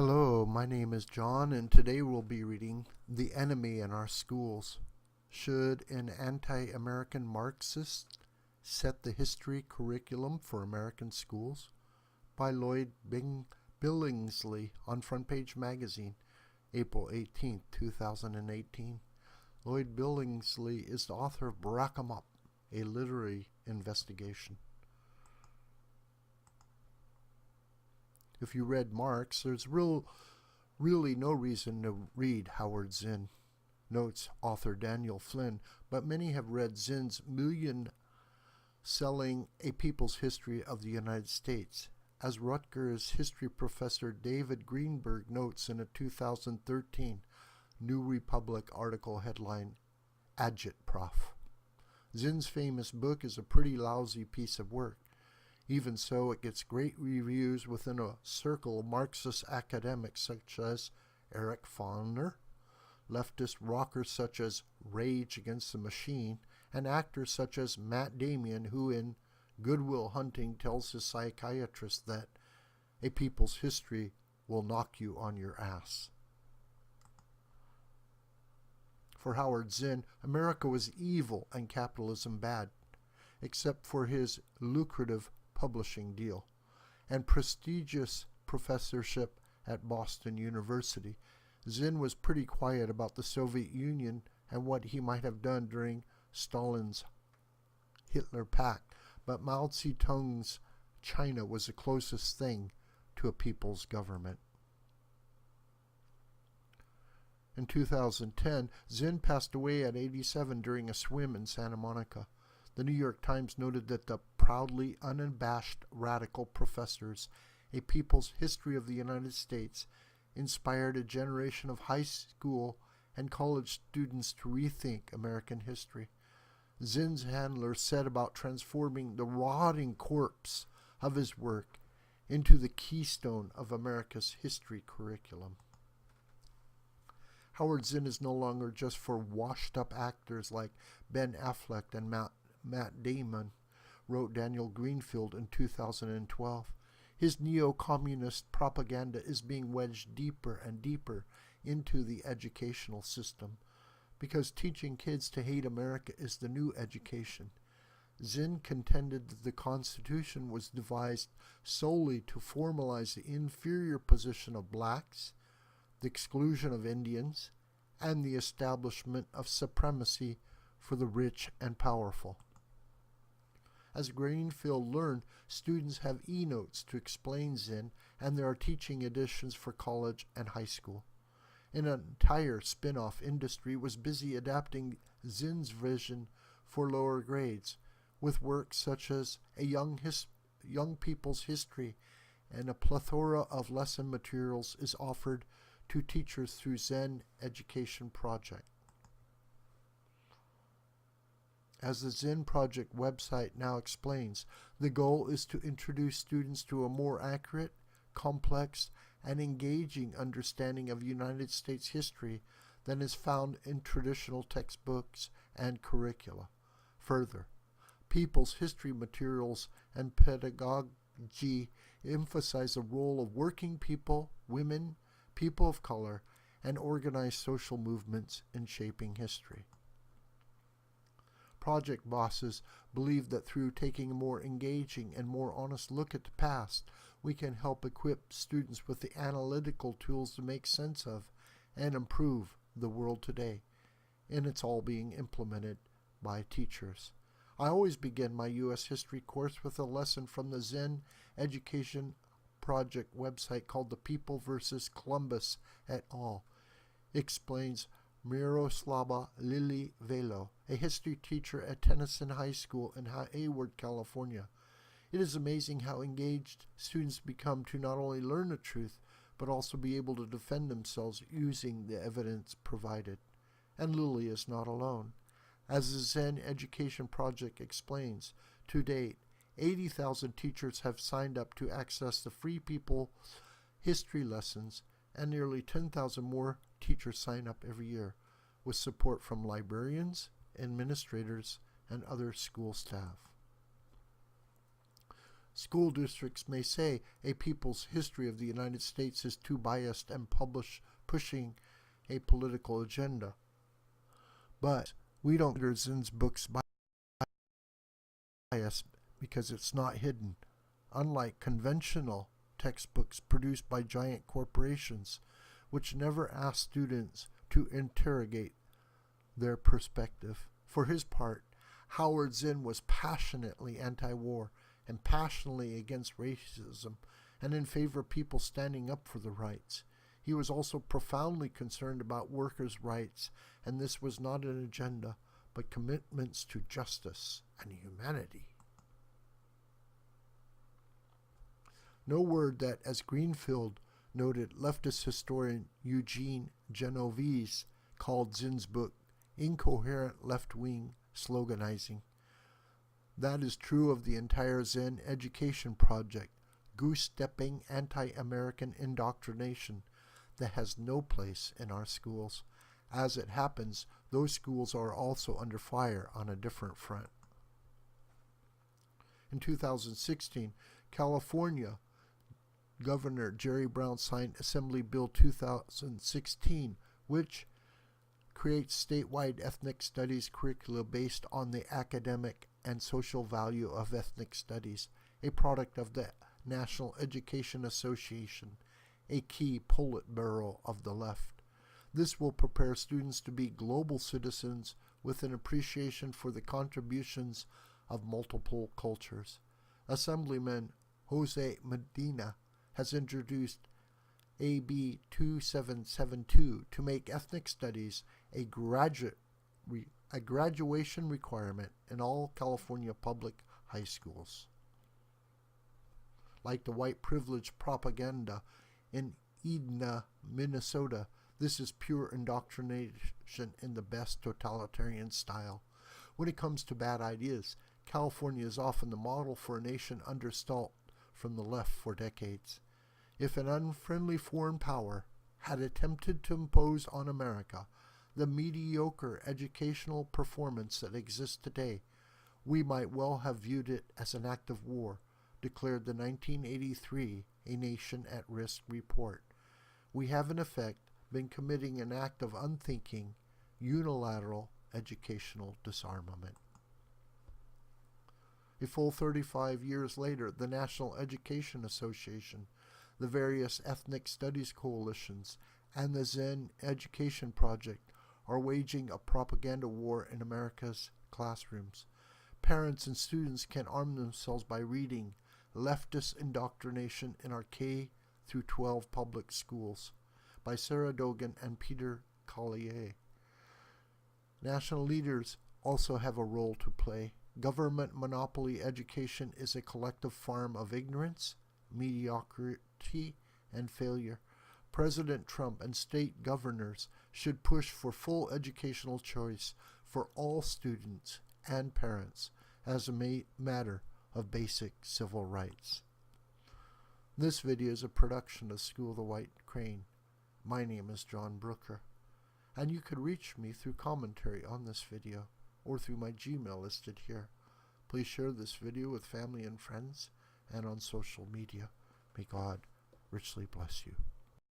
Hello, my name is John, and today we'll be reading The Enemy in Our Schools. Should an anti-American Marxist set the history curriculum for American schools? By Lloyd Billingsley on FrontPage magazine, April 18, 2018. Lloyd Billingsley is the author of Brack 'em Up, a literary investigation. If you read Marx, there's really no reason to read Howard Zinn, notes author Daniel Flynn, but many have read Zinn's million-selling A People's History of the United States. As Rutgers history professor David Greenberg notes in a 2013 New Republic article headline, Agit-Prof. Zinn's famous book is a pretty lousy piece of work. Even so, it gets great reviews within a circle of Marxist academics such as Eric Foner, leftist rockers such as Rage Against the Machine, and actors such as Matt Damon, who in Good Will Hunting tells his psychiatrist that a people's history will knock you on your ass. For Howard Zinn, America was evil and capitalism bad, except for his lucrative publishing deal and prestigious professorship at Boston University. Zinn was pretty quiet about the Soviet Union and what he might have done during Stalin's Hitler Pact, but Mao Zedong's China was the closest thing to a people's government. In 2010, Zinn passed away at 87 during a swim in Santa Monica. The New York Times noted that the proudly unabashed radical professor's A People's History of the United States inspired a generation of high school and college students to rethink American history. Zinn's handler set about transforming the rotting corpse of his work into the keystone of America's history curriculum. Howard Zinn is no longer just for washed-up actors like Ben Affleck and Matt Damon, wrote Daniel Greenberg in 2012. His neo-communist propaganda is being wedged deeper and deeper into the educational system because teaching kids to hate America is the new education. Zinn contended that the Constitution was devised solely to formalize the inferior position of blacks, the exclusion of Indians, and the establishment of supremacy for the rich and powerful. As Greenfield learned, students have e-notes to explain Zinn, and there are teaching editions for college and high school. An entire spin-off industry was busy adapting Zinn's vision for lower grades, with works such as A Young People's History, and a plethora of lesson materials is offered to teachers through Zen Education Project. As the Zen Project website now explains, the goal is to introduce students to a more accurate, complex, and engaging understanding of United States history than is found in traditional textbooks and curricula. Further, people's history materials and pedagogy emphasize the role of working people, women, people of color, and organized social movements in shaping history. Project bosses believe that through taking a more engaging and more honest look at the past, we can help equip students with the analytical tools to make sense of and improve the world today. And it's all being implemented by teachers. I always begin my U.S. history course with a lesson from the Zen Education Project website called The People versus Columbus et al. Explains Miroslava Lily Velo, a history teacher at Tennyson High School in Hayward, California. It is amazing how engaged students become to not only learn the truth, but also be able to defend themselves using the evidence provided. And Lily is not alone. As the Zen Education Project explains, to date, 80,000 teachers have signed up to access the free People history lessons, and nearly 10,000 more teachers sign up every year, with support from librarians, administrators, and other school staff. School districts may say a people's history of the United States is too biased and pushing a political agenda. But we don't consider Zinn's books biased because it's not hidden. Unlike conventional textbooks produced by giant corporations, which never ask students to interrogate their perspective. For his part, Howard Zinn was passionately anti-war and passionately against racism and in favor of people standing up for the rights. He was also profoundly concerned about workers' rights, and this was not an agenda, but commitments to justice and humanity. No word that, as Greenfield noted, leftist historian Eugene Genovese called Zinn's book incoherent left-wing sloganizing. That is true of the entire Zinn education project, goose-stepping anti-American indoctrination that has no place in our schools. As it happens, those schools are also under fire on a different front. In 2016, California Governor Jerry Brown signed Assembly Bill 2016, which creates statewide ethnic studies curricula based on the academic and social value of ethnic studies, a product of the National Education Association, a key Politburo of the left. This will prepare students to be global citizens with an appreciation for the contributions of multiple cultures. Assemblyman Jose Medina has introduced AB 2772 to make ethnic studies a graduation requirement in all California public high schools. Like the white privilege propaganda in Edna, Minnesota, this is pure indoctrination in the best totalitarian style. When it comes to bad ideas, California is often the model for a nation under assault from the left for decades. If an unfriendly foreign power had attempted to impose on America the mediocre educational performance that exists today, we might well have viewed it as an act of war, declared the 1983 A Nation at Risk report. We have in effect been committing an act of unthinking, unilateral educational disarmament. A full 35 years later, the National Education Association, the various ethnic studies coalitions, and the Zinn Education Project are waging a propaganda war in America's classrooms. Parents and students can arm themselves by reading Leftist Indoctrination in Our K through 12 Public Schools by Sarah Dogan and Peter Collier. National leaders also have a role to play. Government monopoly education is a collective farm of ignorance, mediocrity, and failure. President Trump and state governors should push for full educational choice for all students and parents as a matter of basic civil rights. This video is a production of School of the White Crane. My name is John Brooker, and you could reach me through commentary on this video or through my Gmail listed here. Please share this video with family and friends and on social media. May God richly bless you.